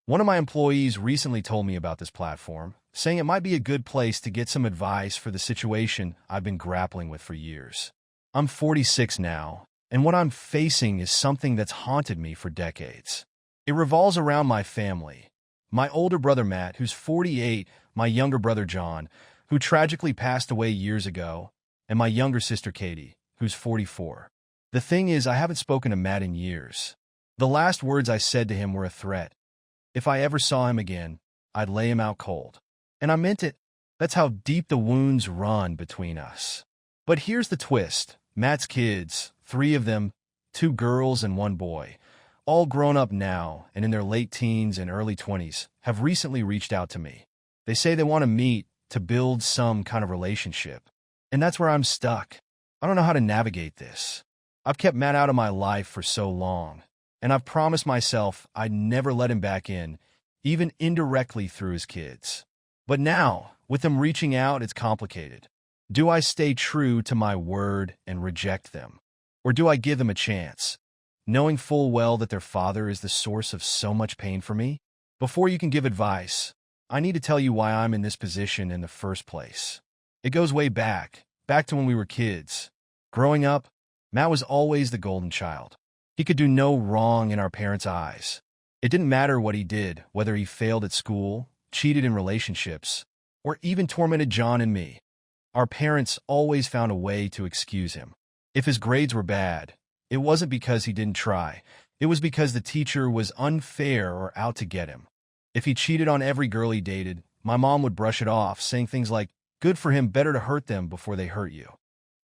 One of my employees recently told me about this platform, saying it might be a good place to get some advice for the situation I've been grappling with for years. I'm 46 now, and what I'm facing is something that's haunted me for decades. It revolves around my family. My older brother Matt, who's 48, my younger brother John, who tragically passed away years ago, and my younger sister Katie, who's 44. The thing is, I haven't spoken to Matt in years. The last words I said to him were a threat. If I ever saw him again, I'd lay him out cold. And I meant it. That's how deep the wounds run between us. But here's the twist. Matt's kids, 3 of them, 2 girls and 1 boy, all grown up now and in their late teens and early 20s, have recently reached out to me. They say they want to meet to build some kind of relationship. And that's where I'm stuck. I don't know how to navigate this. I've kept Matt out of my life for so long, and I've promised myself I'd never let him back in, even indirectly through his kids. But now, with them reaching out, it's complicated. Do I stay true to my word and reject them? Or do I give them a chance, knowing full well that their father is the source of so much pain for me? Before you can give advice, I need to tell you why I'm in this position in the first place. It goes way back to when we were kids. Growing up, Matt was always the golden child. He could do no wrong in our parents' eyes. It didn't matter what he did, whether he failed at school, cheated in relationships, or even tormented John and me. Our parents always found a way to excuse him. If his grades were bad, it wasn't because he didn't try. It was because the teacher was unfair or out to get him. If he cheated on every girl he dated, my mom would brush it off, saying things like, "Good for him, better to hurt them before they hurt you."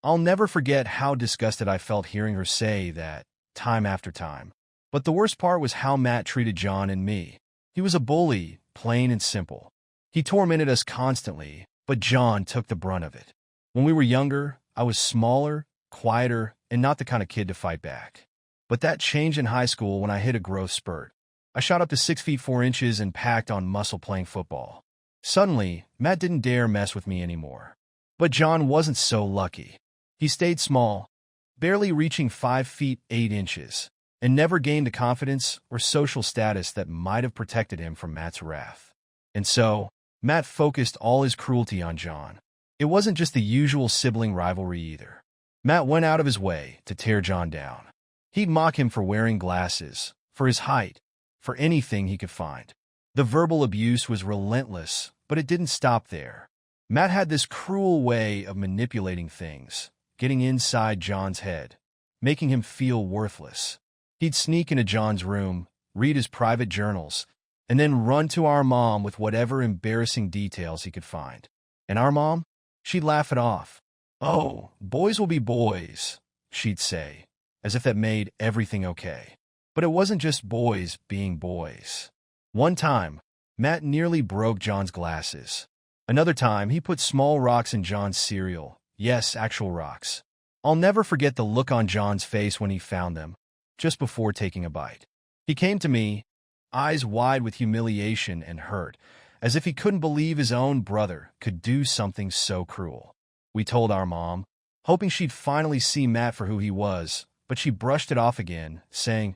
I'll never forget how disgusted I felt hearing her say that, time after time. But the worst part was how Matt treated John and me. He was a bully, plain and simple. He tormented us constantly, but John took the brunt of it. When we were younger, I was smaller, quieter, and not the kind of kid to fight back. But that changed in high school when I hit a growth spurt. I shot up to 6 feet 4 inches and packed on muscle playing football. Suddenly, Matt didn't dare mess with me anymore. But John wasn't so lucky. He stayed small, barely reaching 5 feet 8 inches, and never gained the confidence or social status that might have protected him from Matt's wrath. And so, Matt focused all his cruelty on John. It wasn't just the usual sibling rivalry either. Matt went out of his way to tear John down. He'd mock him for wearing glasses, for his height, for anything he could find. The verbal abuse was relentless, but it didn't stop there. Matt had this cruel way of manipulating things, getting inside John's head, making him feel worthless. He'd sneak into John's room, read his private journals, and then run to our mom with whatever embarrassing details he could find. And our mom? She'd laugh it off. "Oh, boys will be boys," she'd say, as if that made everything okay. But it wasn't just boys being boys. One time, Matt nearly broke John's glasses. Another time, he put small rocks in John's cereal. Yes, actual rocks. I'll never forget the look on John's face when he found them, just before taking a bite. He came to me, eyes wide with humiliation and hurt, as if he couldn't believe his own brother could do something so cruel. We told our mom, hoping she'd finally see Matt for who he was, but she brushed it off again, saying,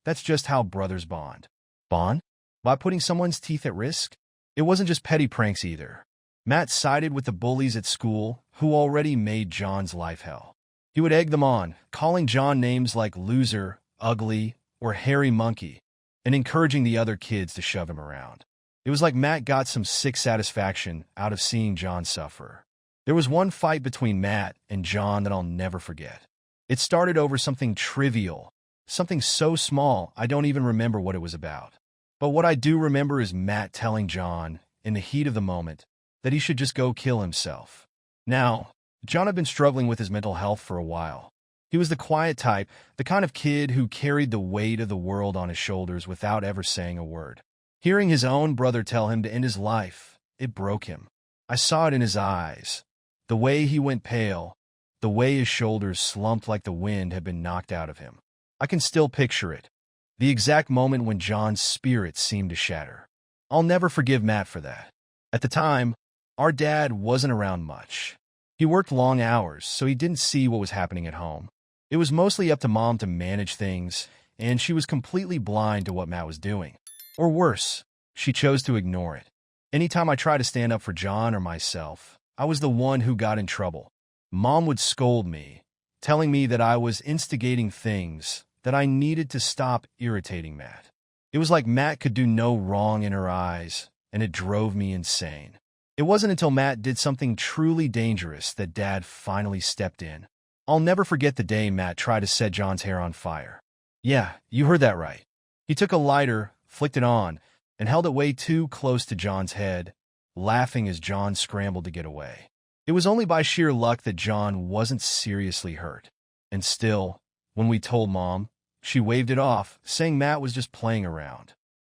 "That's just how brothers bond." Bond? By putting someone's teeth at risk? It wasn't just petty pranks either. Matt sided with the bullies at school, who already made John's life hell. He would egg them on, calling John names like loser, ugly, or hairy monkey, and encouraging the other kids to shove him around. It was like Matt got some sick satisfaction out of seeing John suffer. There was one fight between Matt and John that I'll never forget. It started over something trivial, something so small I don't even remember what it was about. But what I do remember is Matt telling John, in the heat of the moment, that he should just go kill himself. Now, John had been struggling with his mental health for a while. He was the quiet type, the kind of kid who carried the weight of the world on his shoulders without ever saying a word. Hearing his own brother tell him to end his life, it broke him. I saw it in his eyes. The way he went pale, the way his shoulders slumped like the wind had been knocked out of him. I can still picture it. The exact moment when John's spirit seemed to shatter. I'll never forgive Matt for that. At the time, our dad wasn't around much. He worked long hours, so he didn't see what was happening at home. It was mostly up to Mom to manage things, and she was completely blind to what Matt was doing. Or worse, she chose to ignore it. Anytime I tried to stand up for John or myself, I was the one who got in trouble. Mom would scold me, telling me that I was instigating things, that I needed to stop irritating Matt. It was like Matt could do no wrong in her eyes, and it drove me insane. It wasn't until Matt did something truly dangerous that Dad finally stepped in. I'll never forget the day Matt tried to set John's hair on fire. Yeah, you heard that right. He took a lighter, flicked it on, and held it way too close to John's head, laughing as John scrambled to get away. It was only by sheer luck that John wasn't seriously hurt. And still, when we told Mom, she waved it off, saying Matt was just playing around.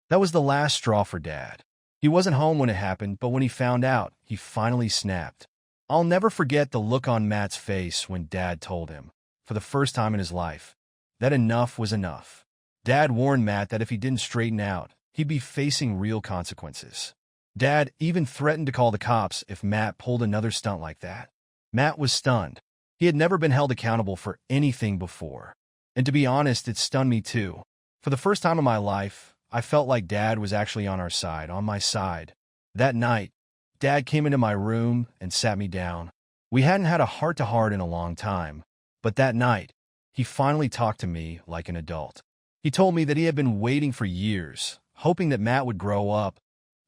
That was the last straw for Dad. He wasn't home when it happened, but when he found out, he finally snapped. I'll never forget the look on Matt's face when Dad told him, for the first time in his life, that enough was enough. Dad warned Matt that if he didn't straighten out, he'd be facing real consequences. Dad even threatened to call the cops if Matt pulled another stunt like that. Matt was stunned. He had never been held accountable for anything before. And to be honest, it stunned me too. For the first time in my life, I felt like Dad was actually on our side, on my side. That night, Dad came into my room and sat me down. We hadn't had a heart-to-heart in a long time, but that night, he finally talked to me like an adult. He told me that he had been waiting for years, hoping that Matt would grow up,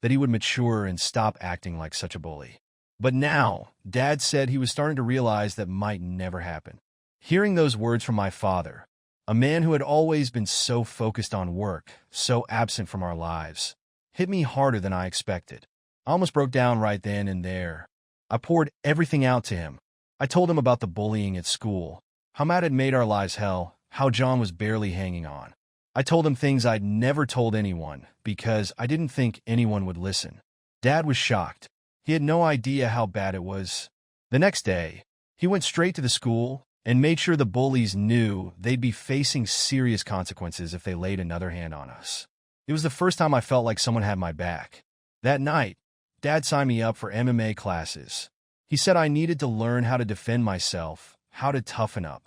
that he would mature and stop acting like such a bully. But now, Dad said he was starting to realize that might never happen. Hearing those words from my father, a man who had always been so focused on work, so absent from our lives, hit me harder than I expected. I almost broke down right then and there. I poured everything out to him. I told him about the bullying at school, how Matt had made our lives hell, how John was barely hanging on. I told him things I'd never told anyone because I didn't think anyone would listen. Dad was shocked. He had no idea how bad it was. The next day, he went straight to the school and made sure the bullies knew they'd be facing serious consequences if they laid another hand on us. It was the first time I felt like someone had my back. That night, Dad signed me up for MMA classes. He said I needed to learn how to defend myself, how to toughen up.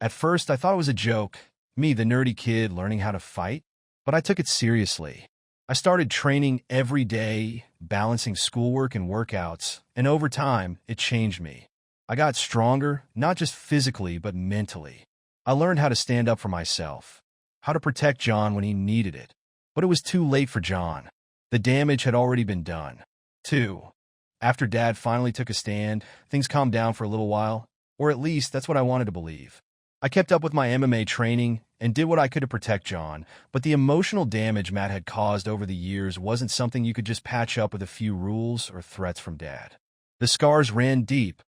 At first, I thought it was a joke, me, the nerdy kid, learning how to fight, but I took it seriously. I started training every day, balancing schoolwork and workouts, and over time, it changed me. I got stronger, not just physically, but mentally. I learned how to stand up for myself, how to protect John when he needed it. But it was too late for John. The damage had already been done. 2. After Dad finally took a stand, things calmed down for a little while, or at least that's what I wanted to believe. I kept up with my MMA training and did what I could to protect John, but the emotional damage Matt had caused over the years wasn't something you could just patch up with a few rules or threats from Dad. The scars ran deep,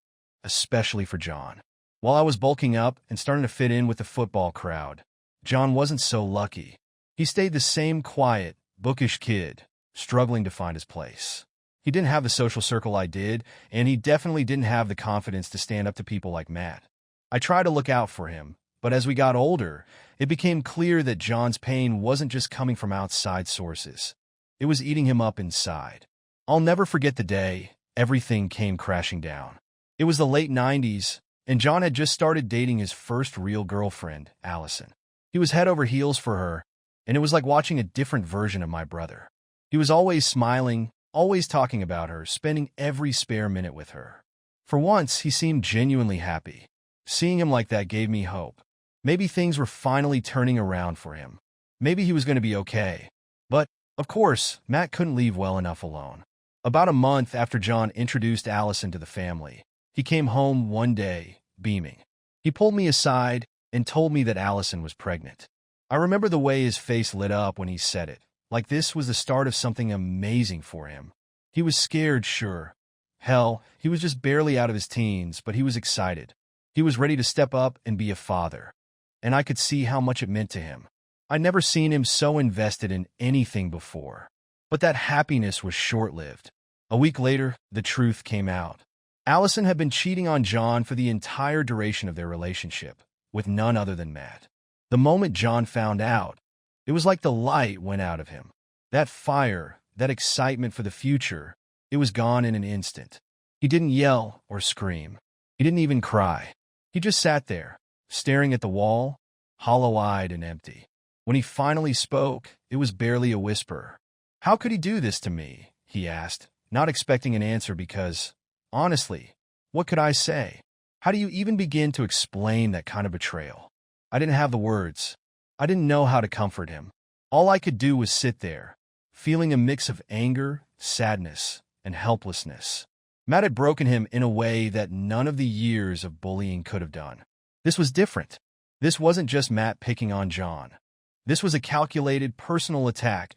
especially for John. While I was bulking up and starting to fit in with the football crowd, John wasn't so lucky. He stayed the same quiet, bookish kid, struggling to find his place. He didn't have the social circle I did, and he definitely didn't have the confidence to stand up to people like Matt. I tried to look out for him, but as we got older, it became clear that John's pain wasn't just coming from outside sources. It was eating him up inside. I'll never forget the day everything came crashing down. It was the late 90s, and John had just started dating his first real girlfriend, Allison. He was head over heels for her, and it was like watching a different version of my brother. He was always smiling, always talking about her, spending every spare minute with her. For once, he seemed genuinely happy. Seeing him like that gave me hope. Maybe things were finally turning around for him. Maybe he was going to be okay. But, of course, Matt couldn't leave well enough alone. About a month after John introduced Allison to the family, he came home one day, beaming. He pulled me aside and told me that Allison was pregnant. I remember the way his face lit up when he said it, like this was the start of something amazing for him. He was scared, sure. Hell, he was just barely out of his teens, but he was excited. He was ready to step up and be a father. And I could see how much it meant to him. I'd never seen him so invested in anything before. But that happiness was short-lived. A week later, the truth came out. Allison had been cheating on John for the entire duration of their relationship, with none other than Matt. The moment John found out, it was like the light went out of him. That fire, that excitement for the future, it was gone in an instant. He didn't yell or scream. He didn't even cry. He just sat there, staring at the wall, hollow-eyed and empty. When he finally spoke, it was barely a whisper. How could he do this to me? He asked, not expecting an answer because, honestly, what could I say? How do you even begin to explain that kind of betrayal? I didn't have the words. I didn't know how to comfort him. All I could do was sit there, feeling a mix of anger, sadness, and helplessness. Matt had broken him in a way that none of the years of bullying could have done. This was different. This wasn't just Matt picking on John. This was a calculated personal attack,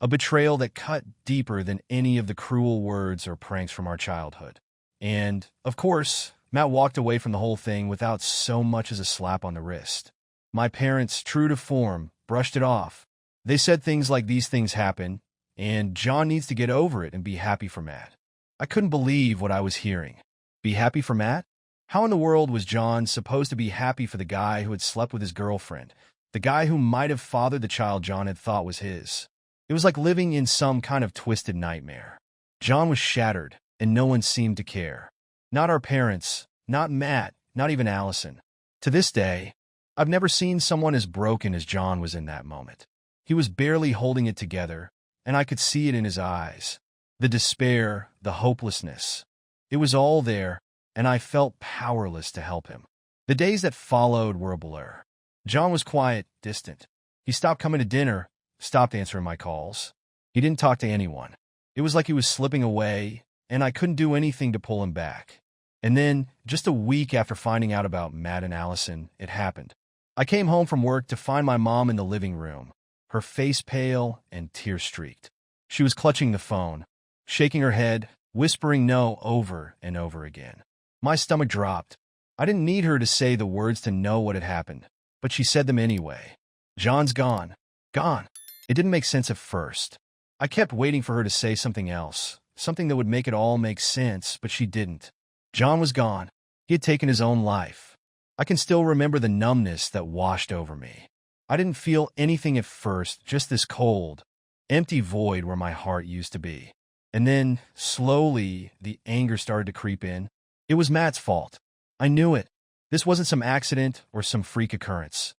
a betrayal that cut deeper than any of the cruel words or pranks from our childhood. And, of course, Matt walked away from the whole thing without so much as a slap on the wrist. My parents, true to form, brushed it off. They said things like these things happen, and John needs to get over it and be happy for Matt. I couldn't believe what I was hearing. Be happy for Matt? How in the world was John supposed to be happy for the guy who had slept with his girlfriend, the guy who might have fathered the child John had thought was his? It was like living in some kind of twisted nightmare. John was shattered, and no one seemed to care. Not our parents, not Matt, not even Allison. To this day, I've never seen someone as broken as John was in that moment. He was barely holding it together, and I could see it in his eyes. The despair, the hopelessness. It was all there, and I felt powerless to help him. The days that followed were a blur. John was quiet, distant. He stopped coming to dinner, stopped answering my calls. He didn't talk to anyone. It was like he was slipping away, and I couldn't do anything to pull him back. And then, just a week after finding out about Matt and Allison, it happened. I came home from work to find my mom in the living room, her face pale and tear-streaked. She was clutching the phone, shaking her head, whispering no over and over again. My stomach dropped. I didn't need her to say the words to know what had happened, but she said them anyway. John's gone. Gone. It didn't make sense at first. I kept waiting for her to say something else, something that would make it all make sense, but she didn't. John was gone. He had taken his own life. I can still remember the numbness that washed over me. I didn't feel anything at first, just this cold, empty void where my heart used to be. And then, slowly, the anger started to creep in. It was Matt's fault. I knew it. This wasn't some accident or some freak occurrence.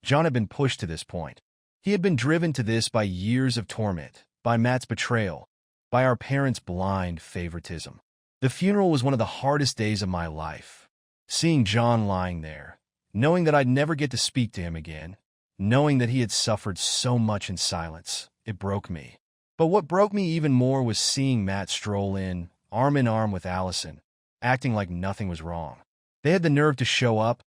John had been pushed to this point. He had been driven to this by years of torment, by Matt's betrayal, by our parents' blind favoritism. The funeral was one of the hardest days of my life. Seeing John lying there, knowing that I'd never get to speak to him again, knowing that he had suffered so much in silence, it broke me. But what broke me even more was seeing Matt stroll in arm with Allison, acting like nothing was wrong. They had the nerve to show up,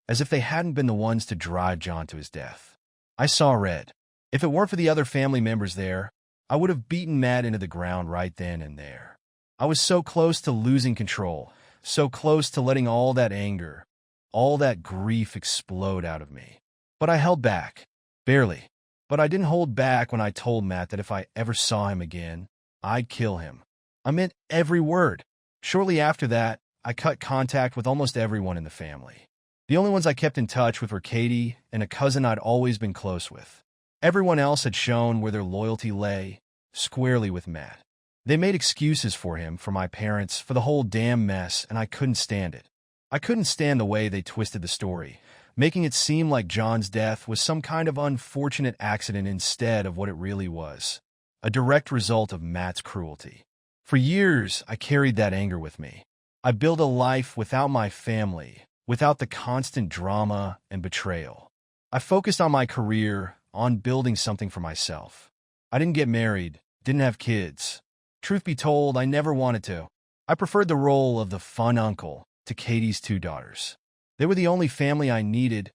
as if they hadn't been the ones to drive John to his death. I saw red. If it weren't for the other family members there, I would have beaten Matt into the ground right then and there. I was so close to losing control, so close to letting all that anger, all that grief explode out of me. But I held back. Barely. But I didn't hold back when I told Matt that if I ever saw him again, I'd kill him. I meant every word. Shortly after that, I cut contact with almost everyone in the family. The only ones I kept in touch with were Katie and a cousin I'd always been close with. Everyone else had shown where their loyalty lay, squarely with Matt. They made excuses for him, for my parents, for the whole damn mess, and I couldn't stand it. I couldn't stand the way they twisted the story, making it seem like John's death was some kind of unfortunate accident instead of what it really was, a direct result of Matt's cruelty. For years, I carried that anger with me. I built a life without my family, without the constant drama and betrayal. I focused on my career, on building something for myself. I didn't get married, didn't have kids. Truth be told, I never wanted to. I preferred the role of the fun uncle to Katie's 2 daughters. They were the only family I needed,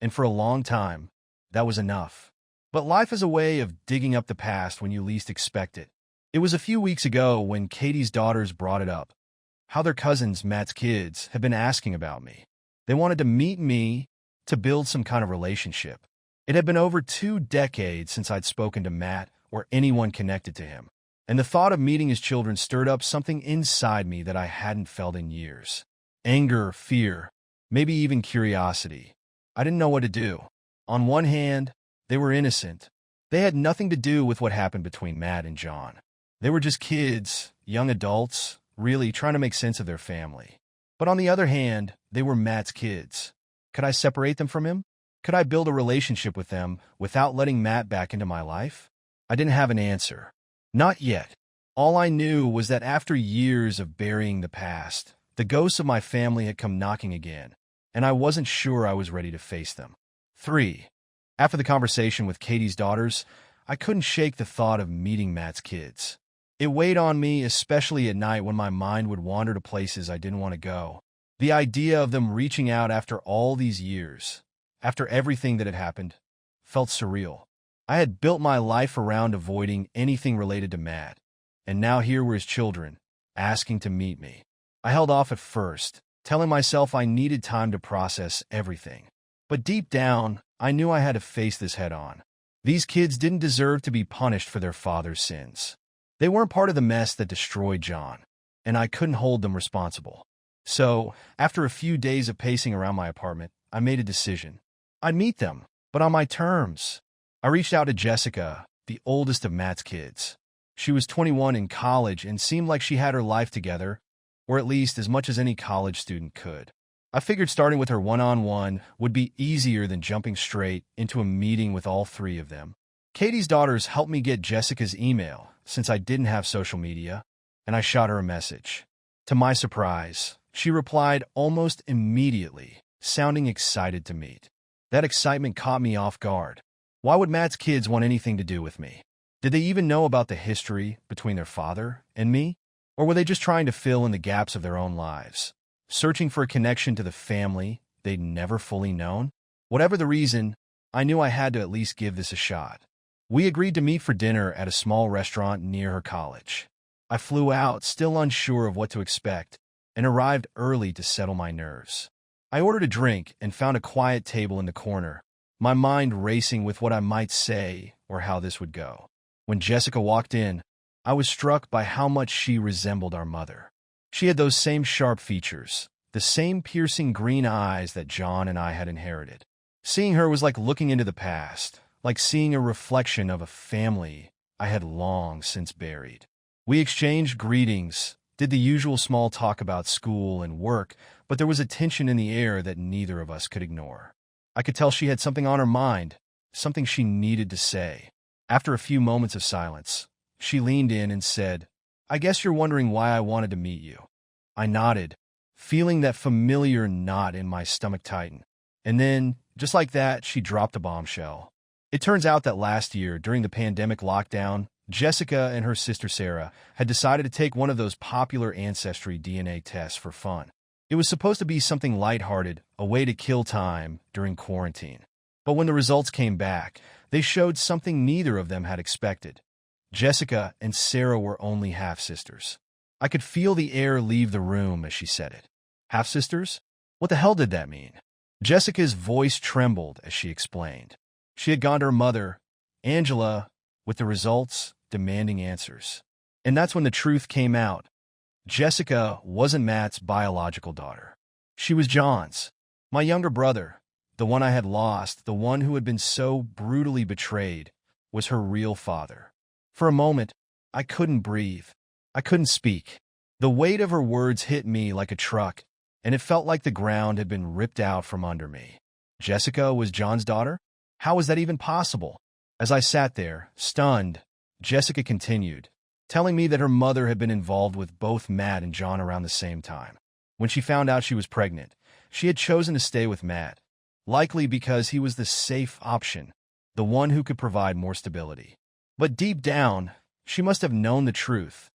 and for a long time, that was enough. But life is a way of digging up the past when you least expect it. It was a few weeks ago when Katie's daughters brought it up, how their cousins, Matt's kids, had been asking about me. They wanted to meet me, to build some kind of relationship. It had been over 2 decades since I'd spoken to Matt or anyone connected to him, and the thought of meeting his children stirred up something inside me that I hadn't felt in years. Anger, fear, maybe even curiosity. I didn't know what to do. On one hand, they were innocent. They had nothing to do with what happened between Matt and John. They were just kids, young adults, really trying to make sense of their family. But on the other hand, they were Matt's kids. Could I separate them from him? Could I build a relationship with them without letting Matt back into my life? I didn't have an answer. Not yet. All I knew was that after years of burying the past, the ghosts of my family had come knocking again, and I wasn't sure I was ready to face them. 3. After the conversation with Katie's daughters, I couldn't shake the thought of meeting Matt's kids. It weighed on me, especially at night when my mind would wander to places I didn't want to go. The idea of them reaching out after all these years, after everything that had happened, felt surreal. I had built my life around avoiding anything related to Matt, and now here were his children, asking to meet me. I held off at first, telling myself I needed time to process everything. But deep down, I knew I had to face this head-on. These kids didn't deserve to be punished for their father's sins. They weren't part of the mess that destroyed John, and I couldn't hold them responsible. So, after a few days of pacing around my apartment, I made a decision. I'd meet them, but on my terms. I reached out to Jessica, the oldest of Matt's kids. She was 21 in college and seemed like she had her life together, or at least as much as any college student could. I figured starting with her one-on-one would be easier than jumping straight into a meeting with all three of them. Katie's daughters helped me get Jessica's email, since I didn't have social media, and I shot her a message. To my surprise, she replied almost immediately, sounding excited to meet. That excitement caught me off guard. Why would Matt's kids want anything to do with me? Did they even know about the history between their father and me? Or were they just trying to fill in the gaps of their own lives, searching for a connection to the family they'd never fully known? Whatever the reason, I knew I had to at least give this a shot. We agreed to meet for dinner at a small restaurant near her college. I flew out, still unsure of what to expect, and arrived early to settle my nerves. I ordered a drink and found a quiet table in the corner, my mind racing with what I might say or how this would go. When Jessica walked in, I was struck by how much she resembled our mother. She had those same sharp features, the same piercing green eyes that John and I had inherited. Seeing her was like looking into the past, like seeing a reflection of a family I had long since buried. We exchanged greetings, did the usual small talk about school and work, but there was a tension in the air that neither of us could ignore. I could tell she had something on her mind, something she needed to say. After a few moments of silence, she leaned in and said, "I guess you're wondering why I wanted to meet you." I nodded, feeling that familiar knot in my stomach tighten. And then, just like that, she dropped a bombshell. It turns out that last year, during the pandemic lockdown, Jessica and her sister Sarah had decided to take one of those popular ancestry DNA tests for fun. It was supposed to be something lighthearted, a way to kill time during quarantine. But when the results came back, they showed something neither of them had expected. Jessica and Sarah were only half-sisters. I could feel the air leave the room as she said it. Half-sisters? What the hell did that mean? Jessica's voice trembled as she explained. She had gone to her mother, Angela, with the results demanding answers. And that's when the truth came out. Jessica wasn't Matt's biological daughter. She was John's, my younger brother, the one I had lost, the one who had been so brutally betrayed, was her real father. For a moment, I couldn't breathe. I couldn't speak. The weight of her words hit me like a truck, and it felt like the ground had been ripped out from under me. Jessica was John's daughter? How was that even possible? As I sat there, stunned, Jessica continued, telling me that her mother had been involved with both Matt and John around the same time. When she found out she was pregnant, she had chosen to stay with Matt, likely because he was the safe option, the one who could provide more stability. But deep down, she must have known the truth,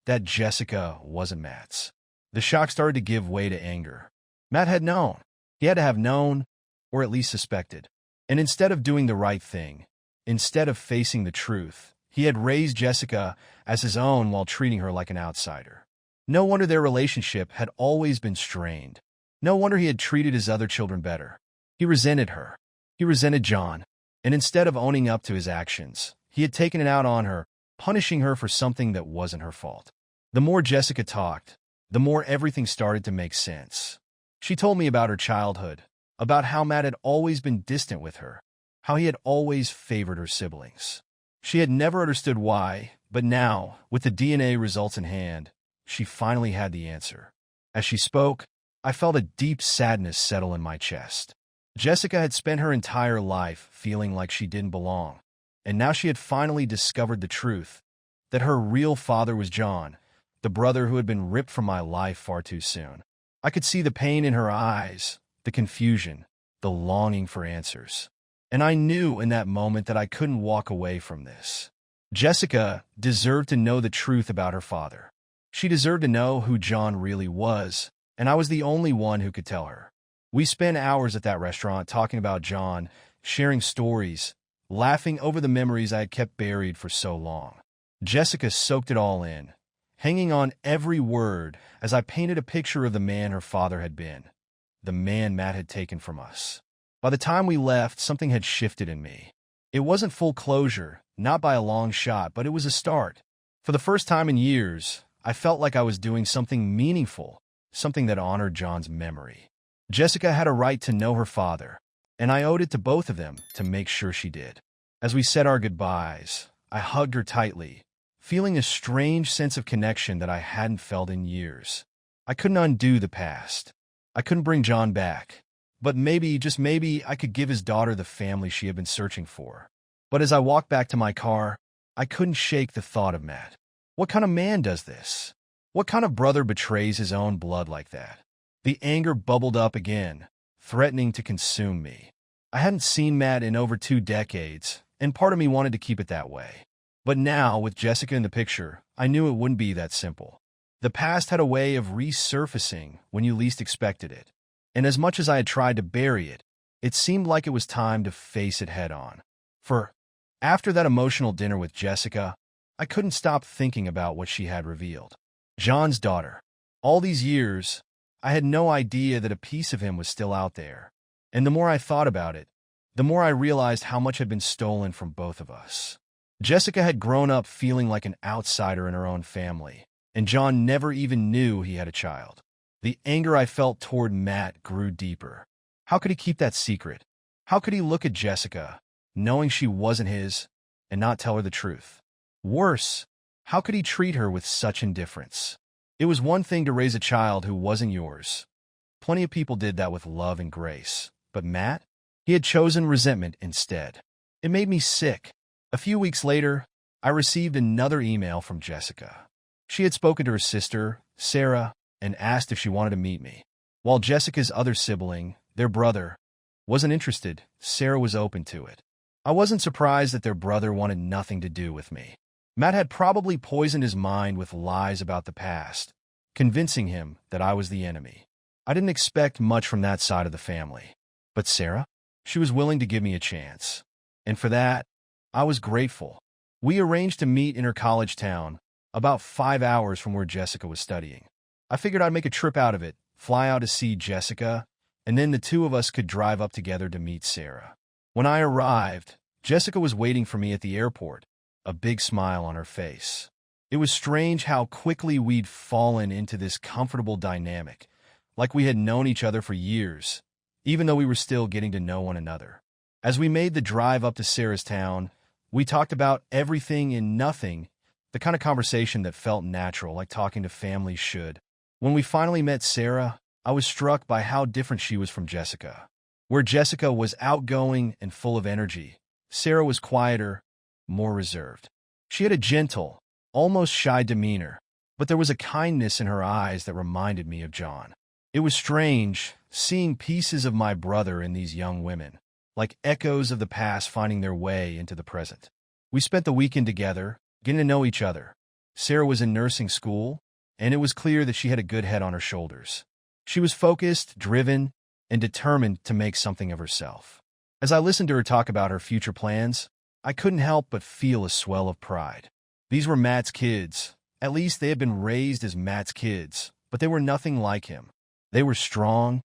that Jessica wasn't Matt's. The shock started to give way to anger. Matt had known. He had to have known, or at least suspected. And instead of doing the right thing, instead of facing the truth, he had raised Jessica as his own while treating her like an outsider. No wonder their relationship had always been strained. No wonder he had treated his other children better. He resented her. He resented John. And instead of owning up to his actions, he had taken it out on her, punishing her for something that wasn't her fault. The more Jessica talked, the more everything started to make sense. She told me about her childhood, about how Matt had always been distant with her, how he had always favored her siblings. She had never understood why, but now, with the DNA results in hand, she finally had the answer. As she spoke, I felt a deep sadness settle in my chest. Jessica had spent her entire life feeling like she didn't belong, and now she had finally discovered the truth, that her real father was John, the brother who had been ripped from my life far too soon. I could see the pain in her eyes, the confusion, the longing for answers. And I knew in that moment that I couldn't walk away from this. Jessica deserved to know the truth about her father. She deserved to know who John really was, and I was the only one who could tell her. We spent hours at that restaurant talking about John, sharing stories, laughing over the memories I had kept buried for so long. Jessica soaked it all in, hanging on every word as I painted a picture of the man her father had been, the man Matt had taken from us. By the time we left, something had shifted in me. It wasn't full closure, not by a long shot, but it was a start. For the first time in years, I felt like I was doing something meaningful, something that honored John's memory. Jessica had a right to know her father, and I owed it to both of them to make sure she did. As we said our goodbyes, I hugged her tightly, feeling a strange sense of connection that I hadn't felt in years. I couldn't undo the past. I couldn't bring John back. But maybe, just maybe, I could give his daughter the family she had been searching for. But as I walked back to my car, I couldn't shake the thought of Matt. What kind of man does this? What kind of brother betrays his own blood like that? The anger bubbled up again, threatening to consume me. I hadn't seen Matt in over 2 decades, and part of me wanted to keep it that way. But now, with Jessica in the picture, I knew it wouldn't be that simple. The past had a way of resurfacing when you least expected it. And as much as I had tried to bury it, it seemed like it was time to face it head-on. For after that emotional dinner with Jessica, I couldn't stop thinking about what she had revealed. John's daughter. All these years, I had no idea that a piece of him was still out there. And the more I thought about it, the more I realized how much had been stolen from both of us. Jessica had grown up feeling like an outsider in her own family, and John never even knew he had a child. The anger I felt toward Matt grew deeper. How could he keep that secret? How could he look at Jessica, knowing she wasn't his, and not tell her the truth? Worse, how could he treat her with such indifference? It was one thing to raise a child who wasn't yours. Plenty of people did that with love and grace. But Matt? He had chosen resentment instead. It made me sick. A few weeks later, I received another email from Jessica. She had spoken to her sister, Sarah, and asked if she wanted to meet me. While Jessica's other sibling, their brother, wasn't interested, Sarah was open to it. I wasn't surprised that their brother wanted nothing to do with me. Matt had probably poisoned his mind with lies about the past, convincing him that I was the enemy. I didn't expect much from that side of the family. But Sarah? She was willing to give me a chance. And for that, I was grateful. We arranged to meet in her college town, about 5 hours from where Jessica was studying. I figured I'd make a trip out of it, fly out to see Jessica, and then the two of us could drive up together to meet Sarah. When I arrived, Jessica was waiting for me at the airport, a big smile on her face. It was strange how quickly we'd fallen into this comfortable dynamic, like we had known each other for years, even though we were still getting to know one another. As we made the drive up to Sarah's town, we talked about everything and nothing, the kind of conversation that felt natural, like talking to families should. When we finally met Sarah, I was struck by how different she was from Jessica. Where Jessica was outgoing and full of energy, Sarah was quieter, more reserved. She had a gentle, almost shy demeanor, but there was a kindness in her eyes that reminded me of John. It was strange, seeing pieces of my brother in these young women, like echoes of the past finding their way into the present. We spent the weekend together, getting to know each other. Sarah was in nursing school, and it was clear that she had a good head on her shoulders. She was focused, driven, and determined to make something of herself. As I listened to her talk about her future plans, I couldn't help but feel a swell of pride. These were Matt's kids. At least they had been raised as Matt's kids, but they were nothing like him. They were strong,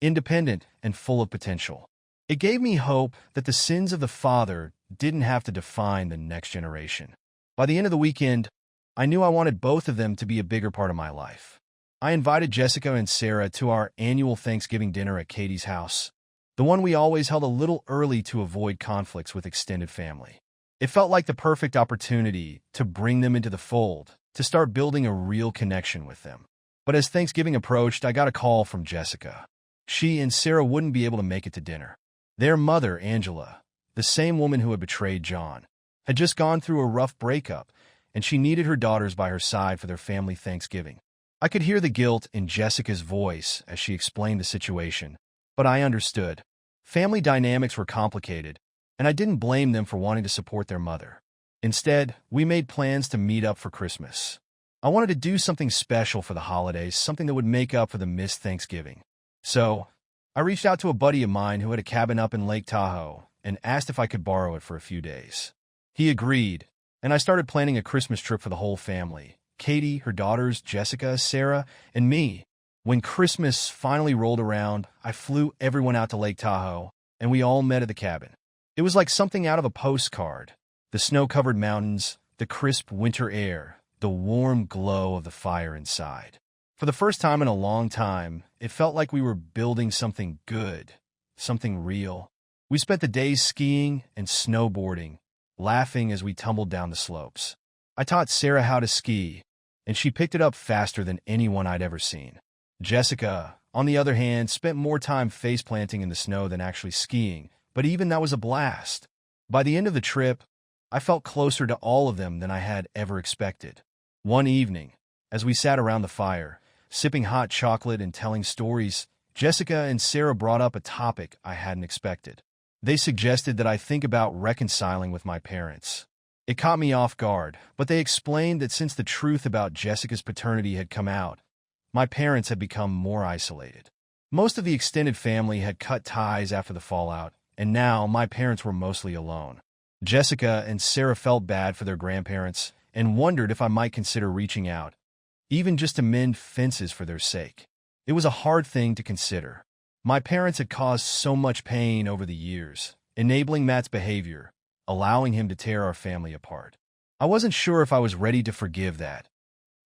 independent, and full of potential. It gave me hope that the sins of the father didn't have to define the next generation. By the end of the weekend, I knew I wanted both of them to be a bigger part of my life. I invited Jessica and Sarah to our annual Thanksgiving dinner at Katie's house, the one we always held a little early to avoid conflicts with extended family. It felt like the perfect opportunity to bring them into the fold, to start building a real connection with them. But as Thanksgiving approached, I got a call from Jessica. She and Sarah wouldn't be able to make it to dinner. Their mother, Angela, the same woman who had betrayed John, had just gone through a rough breakup, and she needed her daughters by her side for their family Thanksgiving. I could hear the guilt in Jessica's voice as she explained the situation, but I understood. Family dynamics were complicated, and I didn't blame them for wanting to support their mother. Instead, we made plans to meet up for Christmas. I wanted to do something special for the holidays, something that would make up for the missed Thanksgiving. So, I reached out to a buddy of mine who had a cabin up in Lake Tahoe and asked if I could borrow it for a few days. He agreed, and I started planning a Christmas trip for the whole family. Katie, her daughters, Jessica, Sarah, and me. When Christmas finally rolled around, I flew everyone out to Lake Tahoe, and we all met at the cabin. It was like something out of a postcard. The snow-covered mountains, the crisp winter air, the warm glow of the fire inside. For the first time in a long time, it felt like we were building something good, something real. We spent the days skiing and snowboarding, laughing as we tumbled down the slopes. I taught Sarah how to ski, and she picked it up faster than anyone I'd ever seen. Jessica, on the other hand, spent more time face-planting in the snow than actually skiing, but even that was a blast. By the end of the trip, I felt closer to all of them than I had ever expected. One evening, as we sat around the fire, sipping hot chocolate and telling stories, Jessica and Sarah brought up a topic I hadn't expected. They suggested that I think about reconciling with my parents. It caught me off guard, but they explained that since the truth about Jessica's paternity had come out, my parents had become more isolated. Most of the extended family had cut ties after the fallout, and now my parents were mostly alone. Jessica and Sarah felt bad for their grandparents and wondered if I might consider reaching out, even just to mend fences for their sake. It was a hard thing to consider. My parents had caused so much pain over the years, enabling Matt's behavior, allowing him to tear our family apart. I wasn't sure if I was ready to forgive that,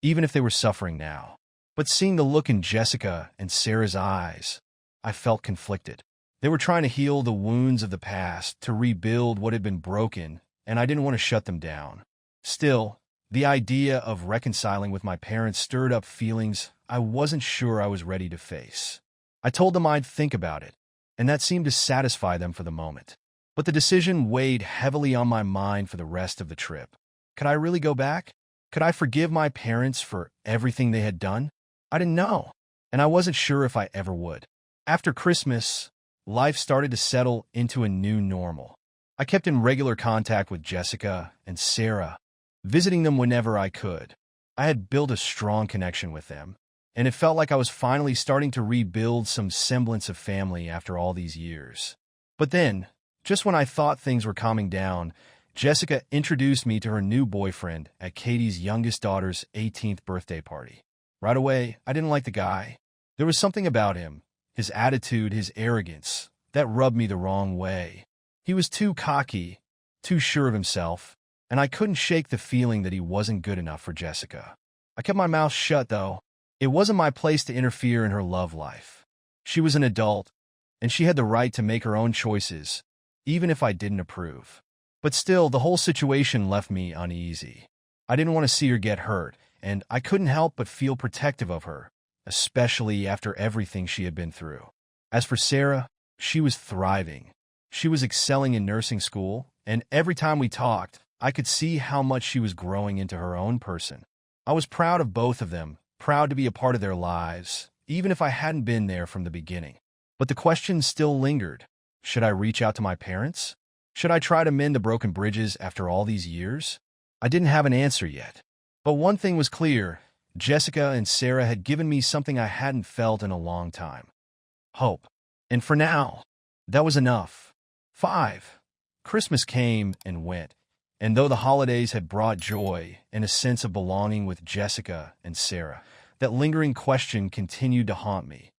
even if they were suffering now. But seeing the look in Jessica and Sarah's eyes, I felt conflicted. They were trying to heal the wounds of the past, to rebuild what had been broken, and I didn't want to shut them down. Still, the idea of reconciling with my parents stirred up feelings I wasn't sure I was ready to face. I told them I'd think about it, and that seemed to satisfy them for the moment. But the decision weighed heavily on my mind for the rest of the trip. Could I really go back? Could I forgive my parents for everything they had done? I didn't know, and I wasn't sure if I ever would. After Christmas, life started to settle into a new normal. I kept in regular contact with Jessica and Sarah, visiting them whenever I could. I had built a strong connection with them, and it felt like I was finally starting to rebuild some semblance of family after all these years. But then, just when I thought things were calming down, Jessica introduced me to her new boyfriend at Katie's youngest daughter's 18th birthday party. Right away, I didn't like the guy. There was something about him, his attitude, his arrogance, that rubbed me the wrong way. He was too cocky, too sure of himself, and I couldn't shake the feeling that he wasn't good enough for Jessica. I kept my mouth shut, though. It wasn't my place to interfere in her love life. She was an adult, and she had the right to make her own choices, even if I didn't approve. But still, the whole situation left me uneasy. I didn't want to see her get hurt, and I couldn't help but feel protective of her, especially after everything she had been through. As for Sarah, she was thriving. She was excelling in nursing school, and every time we talked, I could see how much she was growing into her own person. I was proud of both of them, proud to be a part of their lives, even if I hadn't been there from the beginning. But the question still lingered. Should I reach out to my parents? Should I try to mend the broken bridges after all these years? I didn't have an answer yet. But one thing was clear. Jessica and Sarah had given me something I hadn't felt in a long time. Hope. And for now, that was enough. 5. Christmas came and went, and though the holidays had brought joy and a sense of belonging with Jessica and Sarah, that lingering question continued to haunt me.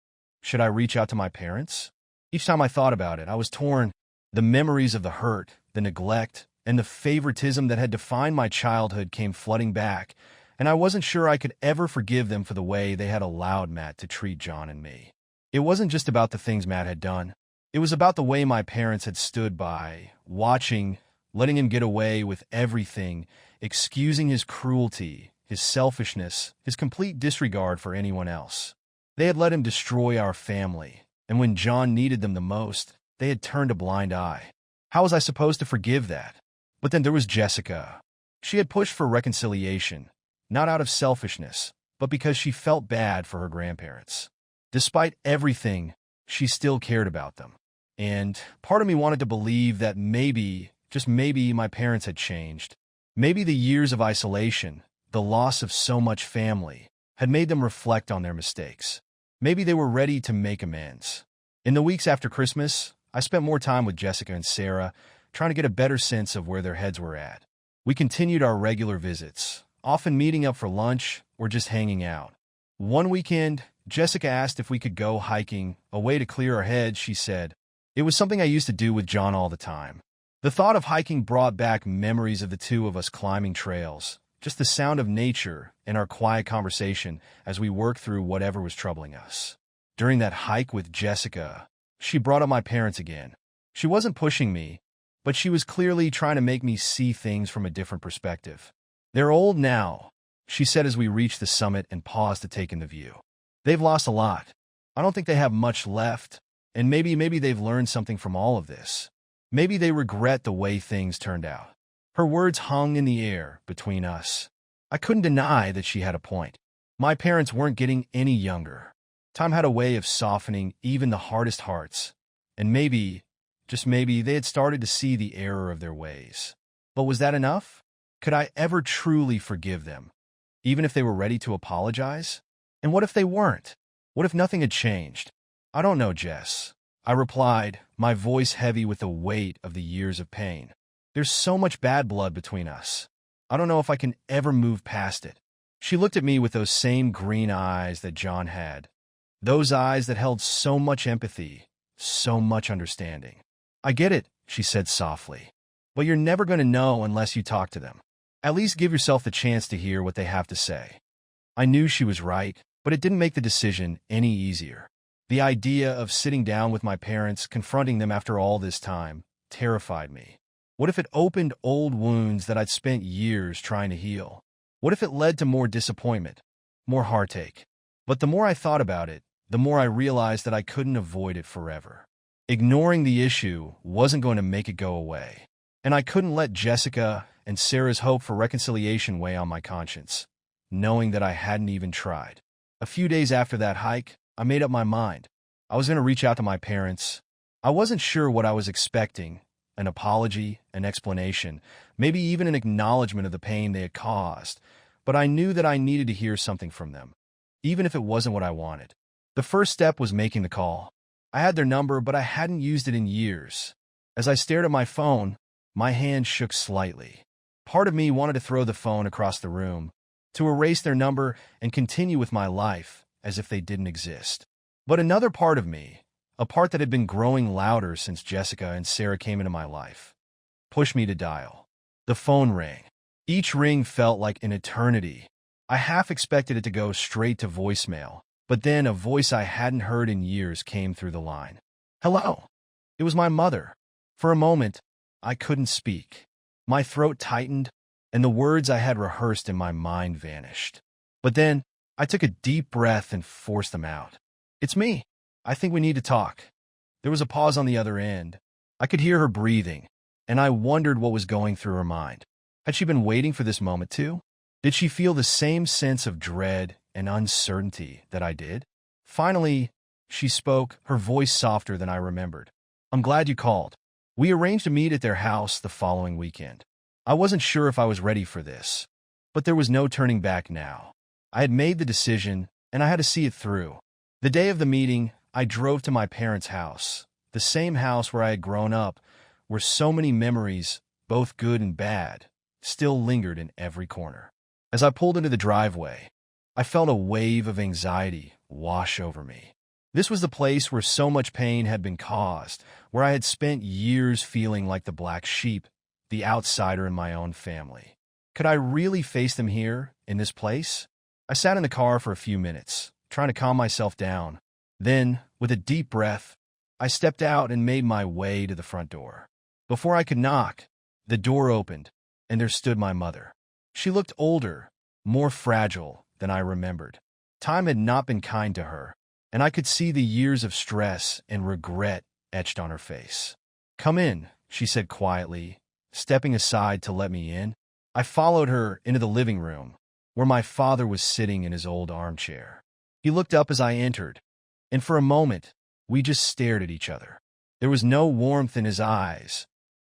Should I reach out to my parents? Each time I thought about it, I was torn. The memories of the hurt, the neglect, and the favoritism that had defined my childhood came flooding back, and I wasn't sure I could ever forgive them for the way they had allowed Matt to treat John and me. It wasn't just about the things Matt had done. It was about the way my parents had stood by, watching, letting him get away with everything, excusing his cruelty, his selfishness, his complete disregard for anyone else. They had let him destroy our family, and when John needed them the most, they had turned a blind eye. How was I supposed to forgive that? But then there was Jessica. She had pushed for reconciliation, not out of selfishness, but because she felt bad for her grandparents. Despite everything, she still cared about them. And part of me wanted to believe that maybe, just maybe, my parents had changed. Maybe the years of isolation, the loss of so much family, had made them reflect on their mistakes. Maybe they were ready to make amends. In the weeks after Christmas, I spent more time with Jessica and Sarah, trying to get a better sense of where their heads were at. We continued our regular visits, often meeting up for lunch or just hanging out. One weekend, Jessica asked if we could go hiking, a way to clear our heads, she said. It was something I used to do with John all the time. The thought of hiking brought back memories of the two of us climbing trails, just the sound of nature and our quiet conversation as we worked through whatever was troubling us. During that hike with Jessica, she brought up my parents again. She wasn't pushing me, but she was clearly trying to make me see things from a different perspective. They're old now, she said as we reached the summit and paused to take in the view. They've lost a lot. I don't think they have much left, and maybe they've learned something from all of this. Maybe they regret the way things turned out. Her words hung in the air between us. I couldn't deny that she had a point. My parents weren't getting any younger. Time had a way of softening even the hardest hearts, and maybe, just maybe, they had started to see the error of their ways. But was that enough? Could I ever truly forgive them, even if they were ready to apologize? And what if they weren't? What if nothing had changed? I don't know, Jess, I replied, my voice heavy with the weight of the years of pain. There's so much bad blood between us. I don't know if I can ever move past it. She looked at me with those same green eyes that John had. Those eyes that held so much empathy, so much understanding. I get it, she said softly. But you're never going to know unless you talk to them. At least give yourself the chance to hear what they have to say. I knew she was right, but it didn't make the decision any easier. The idea of sitting down with my parents, confronting them after all this time, terrified me. What if it opened old wounds that I'd spent years trying to heal? What if it led to more disappointment, more heartache? But the more I thought about it, the more I realized that I couldn't avoid it forever. Ignoring the issue wasn't going to make it go away. And I couldn't let Jessica and Sarah's hope for reconciliation weigh on my conscience, knowing that I hadn't even tried. A few days after that hike, I made up my mind. I was going to reach out to my parents. I wasn't sure what I was expecting, an apology, an explanation, maybe even an acknowledgement of the pain they had caused, but I knew that I needed to hear something from them, even if it wasn't what I wanted. The first step was making the call. I had their number, but I hadn't used it in years. As I stared at my phone, my hand shook slightly. Part of me wanted to throw the phone across the room, to erase their number and continue with my life as if they didn't exist. But another part of me, a part that had been growing louder since Jessica and Sarah came into my life, pushed me to dial. The phone rang. Each ring felt like an eternity. I half expected it to go straight to voicemail, but then a voice I hadn't heard in years came through the line. Hello. It was my mother. For a moment, I couldn't speak. My throat tightened, and the words I had rehearsed in my mind vanished. But then, I took a deep breath and forced them out. It's me. I think we need to talk. There was a pause on the other end. I could hear her breathing, and I wondered what was going through her mind. Had she been waiting for this moment too? Did she feel the same sense of dread and uncertainty that I did? Finally, she spoke, her voice softer than I remembered. I'm glad you called. We arranged to meet at their house the following weekend. I wasn't sure if I was ready for this, but there was no turning back now. I had made the decision, and I had to see it through. The day of the meeting, I drove to my parents' house, the same house where I had grown up, where so many memories, both good and bad, still lingered in every corner. As I pulled into the driveway, I felt a wave of anxiety wash over me. This was the place where so much pain had been caused, where I had spent years feeling like the black sheep, the outsider in my own family. Could I really face them here, in this place? I sat in the car for a few minutes, trying to calm myself down. Then, with a deep breath, I stepped out and made my way to the front door. Before I could knock, the door opened, and there stood my mother. She looked older, more fragile than I remembered. Time had not been kind to her, and I could see the years of stress and regret etched on her face. Come in, she said quietly, stepping aside to let me in. I followed her into the living room, where my father was sitting in his old armchair. He looked up as I entered, and for a moment, we just stared at each other. There was no warmth in his eyes,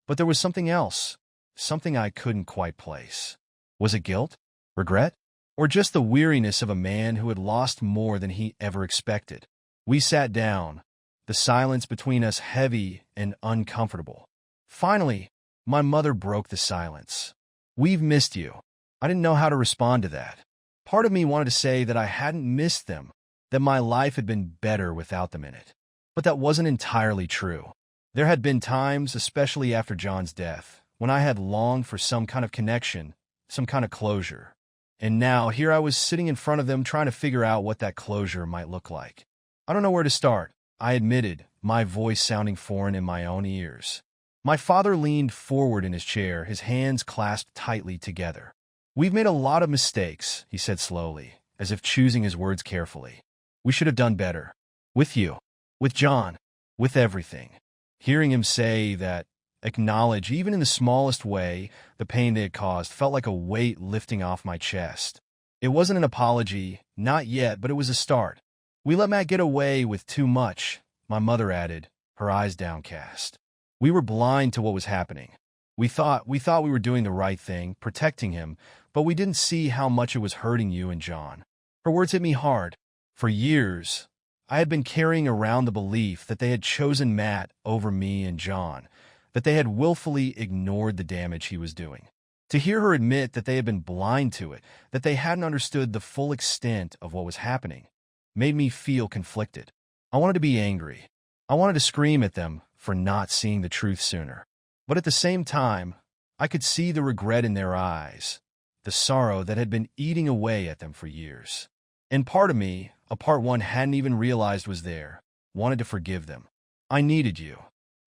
but there was something else, something I couldn't quite place. Was it guilt? Regret? Or just the weariness of a man who had lost more than he ever expected? We sat down, the silence between us heavy and uncomfortable. Finally, my mother broke the silence. "We've missed you." I didn't know how to respond to that. Part of me wanted to say that I hadn't missed them, that my life had been better without them in it. But that wasn't entirely true. There had been times, especially after John's death, when I had longed for some kind of connection, some kind of closure. And now, here I was sitting in front of them trying to figure out what that closure might look like. "I don't know where to start," I admitted, my voice sounding foreign in my own ears. My father leaned forward in his chair, his hands clasped tightly together. "We've made a lot of mistakes," he said slowly, as if choosing his words carefully. "We should have done better. With you, with John, with everything." Hearing him say that, acknowledge, even in the smallest way, the pain they had caused, felt like a weight lifting off my chest. It wasn't an apology, not yet, but it was a start. "We let Matt get away with too much," my mother added, her eyes downcast. "We were blind to what was happening. We thought we were doing the right thing, protecting him, but we didn't see how much it was hurting you and John." Her words hit me hard. For years, I had been carrying around the belief that they had chosen Matt over me and John, that they had willfully ignored the damage he was doing. To hear her admit that they had been blind to it, that they hadn't understood the full extent of what was happening, made me feel conflicted. I wanted to be angry. I wanted to scream at them for not seeing the truth sooner. But at the same time, I could see the regret in their eyes, the sorrow that had been eating away at them for years. And part of me, a part one hadn't even realized was there, wanted to forgive them. "I needed you,"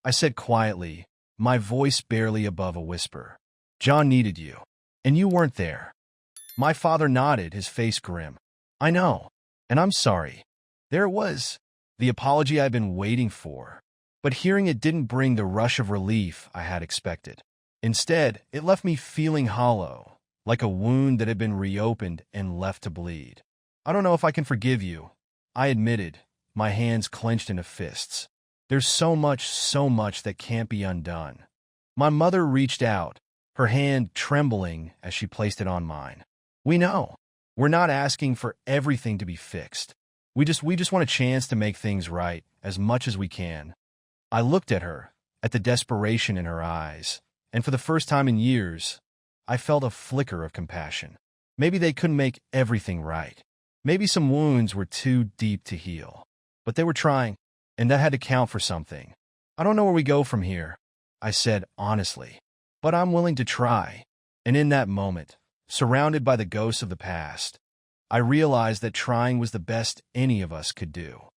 I said quietly, my voice barely above a whisper. "John needed you, and you weren't there." My father nodded, his face grim. "I know, and I'm sorry." There it was, the apology I'd been waiting for. But hearing it didn't bring the rush of relief I had expected. Instead, it left me feeling hollow, like a wound that had been reopened and left to bleed. "I don't know if I can forgive you," I admitted, my hands clenched into fists. "There's so much that can't be undone." My mother reached out, her hand trembling as she placed it on mine. "We know. We're not asking for everything to be fixed. We just want a chance to make things right as much as we can." I looked at her, at the desperation in her eyes, and for the first time in years, I felt a flicker of compassion. Maybe they couldn't make everything right. Maybe some wounds were too deep to heal. But they were trying, and that had to count for something. "I don't know where we go from here," I said honestly, "but I'm willing to try." And in that moment, surrounded by the ghosts of the past, I realized that trying was the best any of us could do.